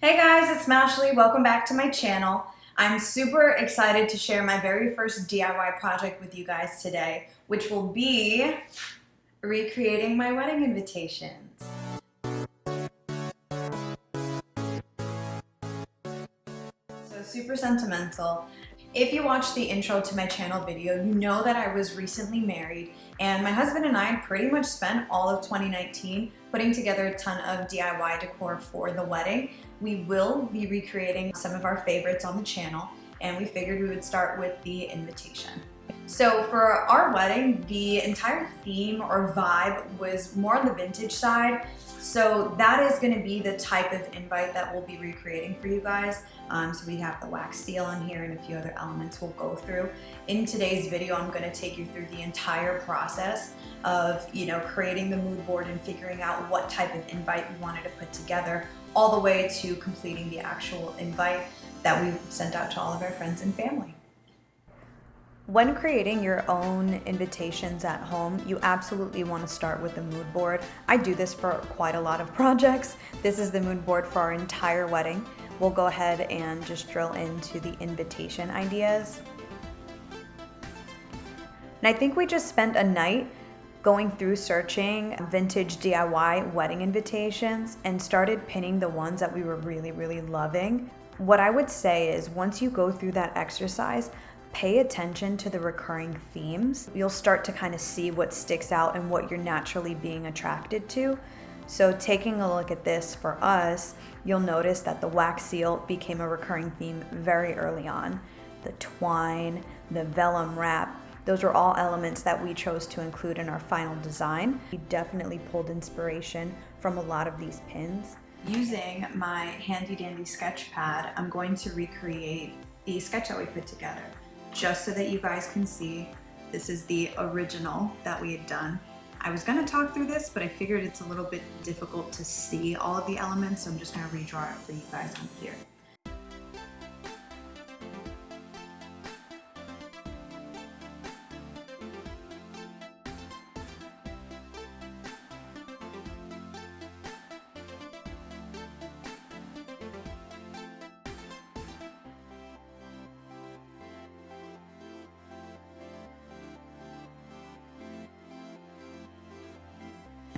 Hey guys, it's Smashley. Welcome back to my channel. I'm super excited to share my very first DIY project with you guys today, which will be recreating my wedding invitations. So super sentimental. If you watched the intro to my channel video, you know that I was recently married and my husband and I pretty much spent all of 2019 putting together a ton of DIY decor for the wedding. We will be recreating some of our favorites on the channel, and we figured we would start with the invitation. So for our wedding, the entire theme or vibe was more on the vintage side. So that is going to be the type of invite that we'll be recreating for you guys. So we have the wax seal on here and a few other elements we'll go through. In today's video, I'm going to take you through the entire process of, creating the mood board and figuring out what type of invite we wanted to put together, all the way to completing the actual invite that we sent out to all of our friends and family. When creating your own invitations at home, you absolutely want to start with the mood board. I do this for quite a lot of projects. This is the mood board for our entire wedding. We'll go ahead and just drill into the invitation ideas. And I think we just spent a night going through searching vintage DIY wedding invitations and started pinning the ones that we were really loving. What I would say is once you go through that exercise, pay attention to the recurring themes. You'll start to kind of see what sticks out and what you're naturally being attracted to. So taking a look at this for us, you'll notice that the wax seal became a recurring theme very early on. The twine, the vellum wrap, those are all elements that we chose to include in our final design. We definitely pulled inspiration from a lot of these pins. Using my handy dandy sketch pad, I'm going to recreate the sketch that we put together. Just so that you guys can see, this is the original that we had done. I was gonna talk through this, but I figured it's a little bit difficult to see all of the elements, so I'm just gonna redraw it for you guys on here.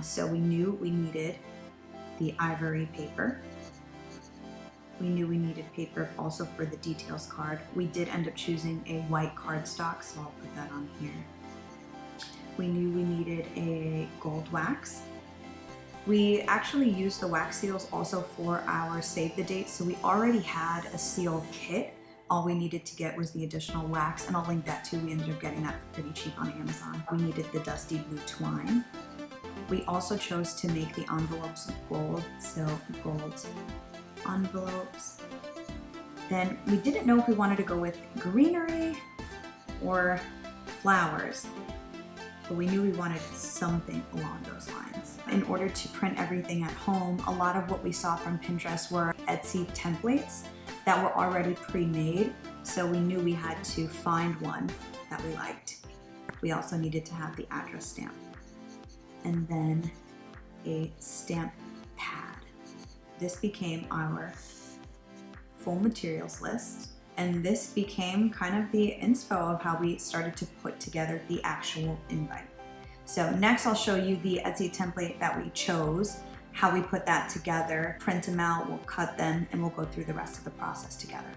So we knew we needed the ivory paper. We knew we needed paper also for the details card. We did end up choosing a white cardstock, so I'll put that on here. We knew we needed a gold wax. We actually used the wax seals also for our save the date, so we already had a seal kit. All we needed to get was the additional wax, and I'll link that too. We ended up getting that pretty cheap on Amazon. We needed the dusty blue twine. We also chose to make the envelopes gold, so gold envelopes. Then we didn't know if we wanted to go with greenery or flowers, but we knew we wanted something along those lines. In order to print everything at home, a lot of what we saw from Pinterest were Etsy templates that were already pre-made, so we knew we had to find one that we liked. We also needed to have the address stamp, and then a stamp pad. This became our full materials list, and this became kind of the inspo of how we started to put together the actual invite. So next I'll show you the Etsy template that we chose, how we put that together, print them out, we'll cut them, and we'll go through the rest of the process together.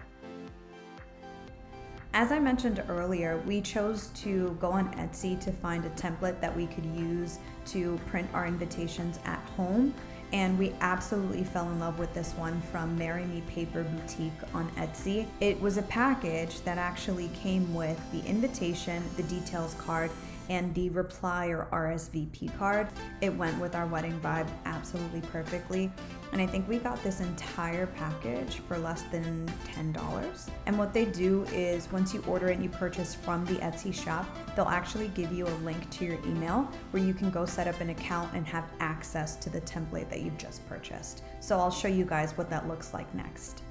As I mentioned earlier, we chose to go on Etsy to find a template that we could use to print our invitations at home, and we absolutely fell in love with this one from Marry Me Paper Boutique on Etsy. It was a package that actually came with the invitation, the details card, and the reply or RSVP card. It went with our wedding vibe absolutely perfectly. And I think we got this entire package for less than $10. And what they do is once you order it and you purchase from the Etsy shop, they'll actually give you a link to your email where you can go set up an account and have access to the template that you've just purchased. So I'll show you guys what that looks like next.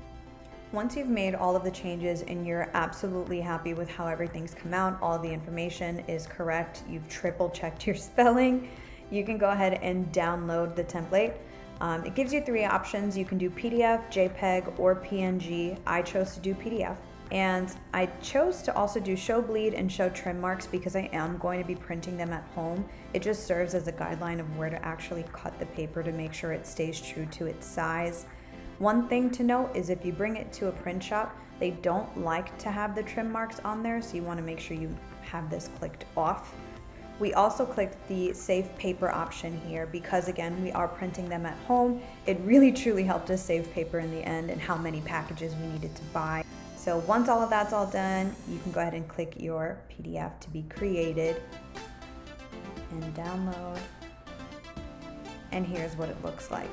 Once you've made all of the changes and you're absolutely happy with how everything's come out, all the information is correct, you've triple checked your spelling, you can go ahead and download the template. It gives you 3 options. You can do PDF, JPEG, or PNG. I chose to do PDF. And I chose to also do show bleed and show trim marks because I am going to be printing them at home. It just serves as a guideline of where to actually cut the paper to make sure it stays true to its size. One thing to note is if you bring it to a print shop, they don't like to have the trim marks on there, so you want to make sure you have this clicked off. We also clicked the save paper option here because, again, we are printing them at home. It really truly helped us save paper in the end and how many packages we needed to buy. So once all of that's all done, you can go ahead and click your PDF to be created and download. And here's what it looks like.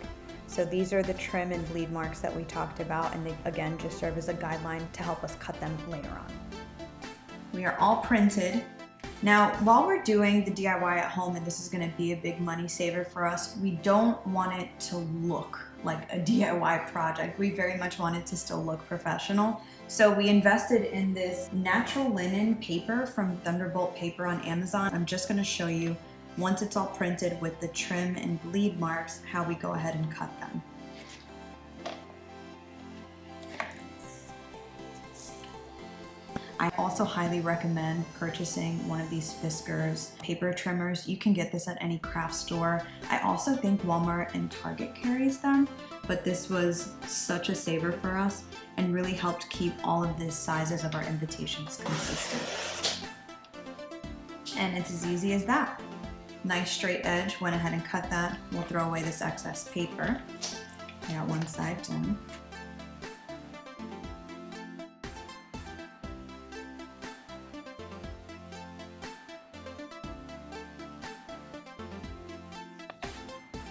So these are the trim and bleed marks that we talked about, and they, again, just serve as a guideline to help us cut them later on. We are all printed. Now, while we're doing the DIY at home, and this is gonna be a big money saver for us, we don't want it to look like a DIY project. We very much want it to still look professional. So we invested in this natural linen paper from Thunderbolt Paper on Amazon. I'm just gonna show you, once it's all printed with the trim and bleed marks, how we go ahead and cut them. I also highly recommend purchasing one of these Fiskars paper trimmers. You can get this at any craft store. I also think Walmart and Target carries them, but this was such a saver for us and really helped keep all of the sizes of our invitations consistent. And it's as easy as that. Nice straight edge, went ahead and cut that. We'll throw away this excess paper. I got one side done.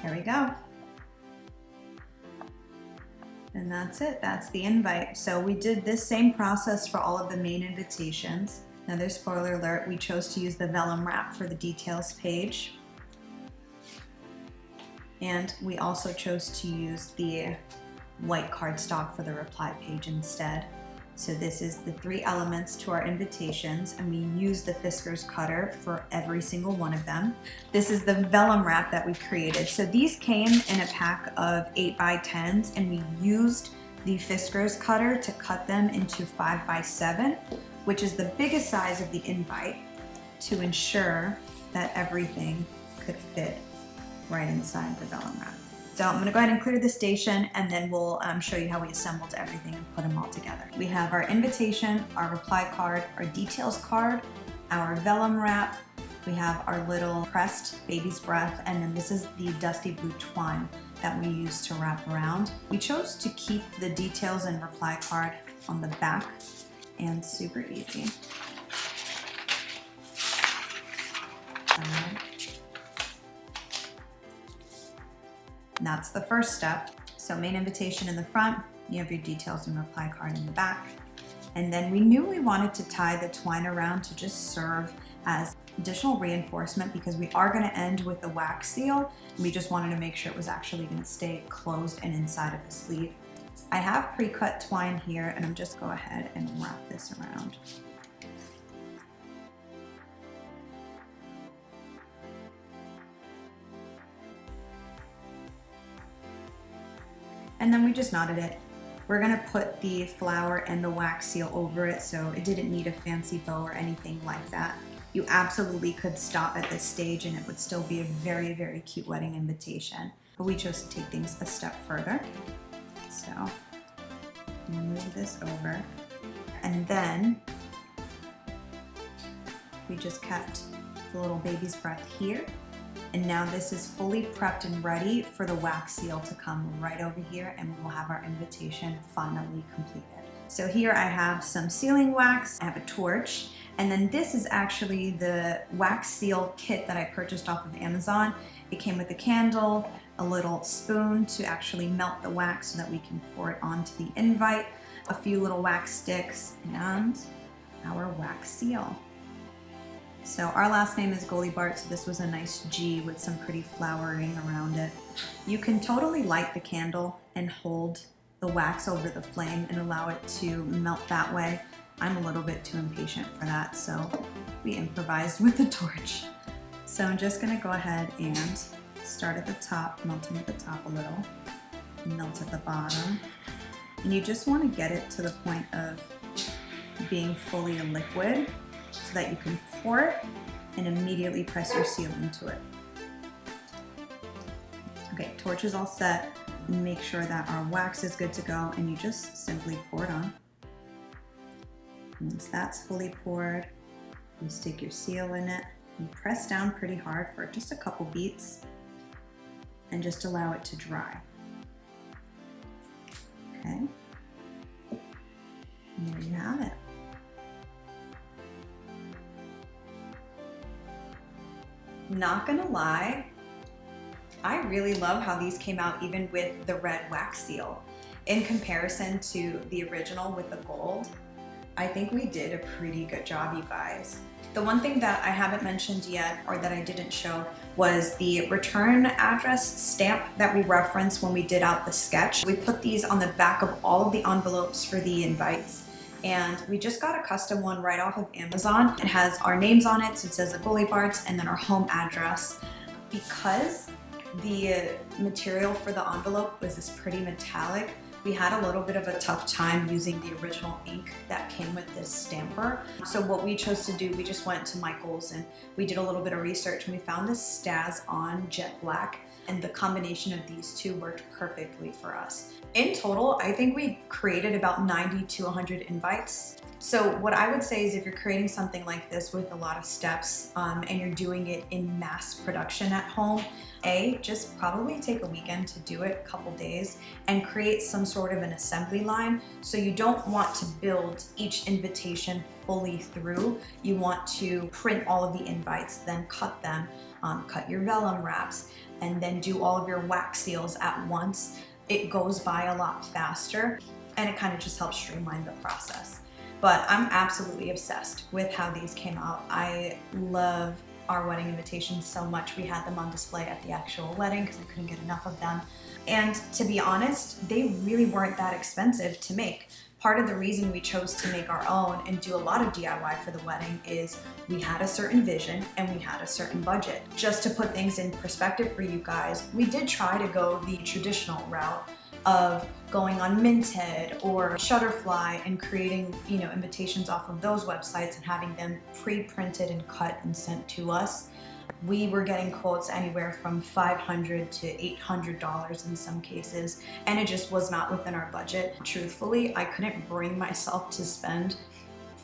There we go. And that's it, that's the invite. So we did this same process for all of the main invitations. Another spoiler alert, we chose to use the vellum wrap for the details page. And we also chose to use the white cardstock for the reply page instead. So this is the 3 elements to our invitations, and we use the Fiskars cutter for every single one of them. This is the vellum wrap that we created. So these came in a pack of 8x10s, and we used the Fiskars cutter to cut them into 5x7, which is the biggest size of the invite, to ensure that everything could fit right inside the vellum wrap. So I'm gonna go ahead and clear the station, and then we'll show you how we assembled everything and put them all together. We have our invitation, our reply card, our details card, our vellum wrap, we have our little pressed baby's breath, and then this is the dusty blue twine that we use to wrap around. We chose to keep the details and reply card on the back, and super easy. And that's the first step. So main invitation in the front, you have your details and reply card in the back. And then we knew we wanted to tie the twine around to just serve as additional reinforcement because we are gonna end with the wax seal. And we just wanted to make sure it was actually gonna stay closed and inside of the sleeve. I have pre-cut twine here, and I'm just go ahead and wrap this around. And then we just knotted it. We're gonna put the flower and the wax seal over it, so it didn't need a fancy bow or anything like that. You absolutely could stop at this stage and it would still be a very, very cute wedding invitation. But we chose to take things a step further. So, move this over. And then, we just kept the little baby's breath here. And now this is fully prepped and ready for the wax seal to come right over here, and we will have our invitation finally completed. So here I have some sealing wax, I have a torch, and then this is actually the wax seal kit that I purchased off of Amazon. It came with a candle, a little spoon to actually melt the wax so that we can pour it onto the invite, a few little wax sticks, and our wax seal. So our last name is Golibart, so this was a nice G with some pretty flowering around it. You can totally light the candle and hold the wax over the flame and allow it to melt that way. I'm a little bit too impatient for that, so we improvised with the torch. So I'm just gonna go ahead and Start at the top, melting at the top a little, melt at the bottom. And you just want to get it to the point of being fully a liquid so that you can pour it and immediately press your seal into it. Okay, torch is all set. Make sure that our wax is good to go, and you just simply pour it on. Once that's fully poured, you stick your seal in it. You press down pretty hard for just a couple beats and just allow it to dry. Okay, and there you have it. Not gonna lie, I really love how these came out even with the red wax seal. In comparison to the original with the gold, I think we did a pretty good job, you guys. The one thing that I haven't mentioned yet, or that I didn't show, was the return address stamp that we referenced when we did out the sketch. We put these on the back of all of the envelopes for the invites. And we just got a custom one right off of Amazon. It has our names on it, so it says Ahhh Barts, and then our home address. Because the material for the envelope was this pretty metallic, we had a little bit of a tough time using the original ink that came with this stamper. So what we chose to do, we just went to Michael's and we did a little bit of research, and we found this Staz on jet black, and the combination of these two worked perfectly for us. In total, I think we created about 90 to 100 invites. So what I would say is, if you're creating something like this with a lot of steps and you're doing it in mass production at home, just probably take a weekend to do it, a couple days, and create some sort of an assembly line. So you don't want to build each invitation fully through. You want to print all of the invites, then cut them, cut your vellum wraps, and then do all of your wax seals at once. It goes by a lot faster, and it kind of just helps streamline the process. But I'm absolutely obsessed with how these came out. I love our wedding invitations so much. We had them on display at the actual wedding because I couldn't get enough of them. And to be honest, they really weren't that expensive to make. Part of the reason we chose to make our own and do a lot of DIY for the wedding is we had a certain vision and we had a certain budget. Just to put things in perspective for you guys, we did try to go the traditional route of going on Minted or Shutterfly and creating, invitations off of those websites and having them pre-printed and cut and sent to us. We were getting quotes anywhere from $500 to $800 in some cases, and it just was not within our budget. Truthfully, I couldn't bring myself to spend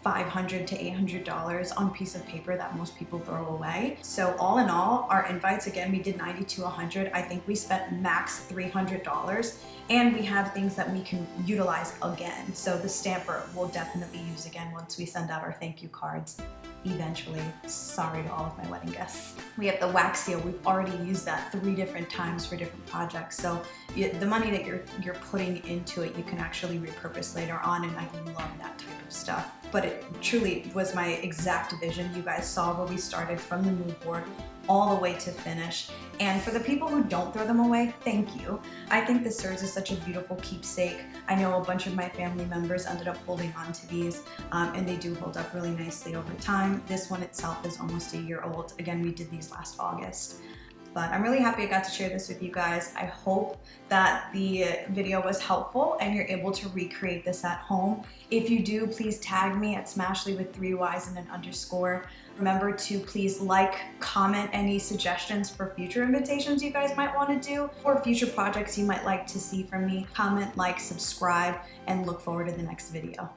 $500 to $800 on a piece of paper that most people throw away. So all in all, our invites, again, we did 90 to 100. I think we spent max $300, and we have things that we can utilize again. So the stamper we'll definitely use again once we send out our thank you cards. Eventually. Sorry to all of my wedding guests. We have the wax seal. We've already used that 3 different times for different projects. So the money that you're putting into it, you can actually repurpose later on, and I love that type of stuff. But it truly was my exact vision. You guys saw where we started from the mood board all the way to finish. And for the people who don't throw them away, thank you. I think this serves as such a beautiful keepsake. I know a bunch of my family members ended up holding on to these, and they do hold up really nicely over time. This one itself is almost a year old. Again, we did these last August. But I'm really happy I got to share this with you guys. I hope that the video was helpful and you're able to recreate this at home. If you do, please tag me at Smashley with 3 Y's and an underscore. Remember to please like, comment any suggestions for future invitations you guys might want to do, or future projects you might like to see from me. Comment, like, subscribe, and look forward to the next video.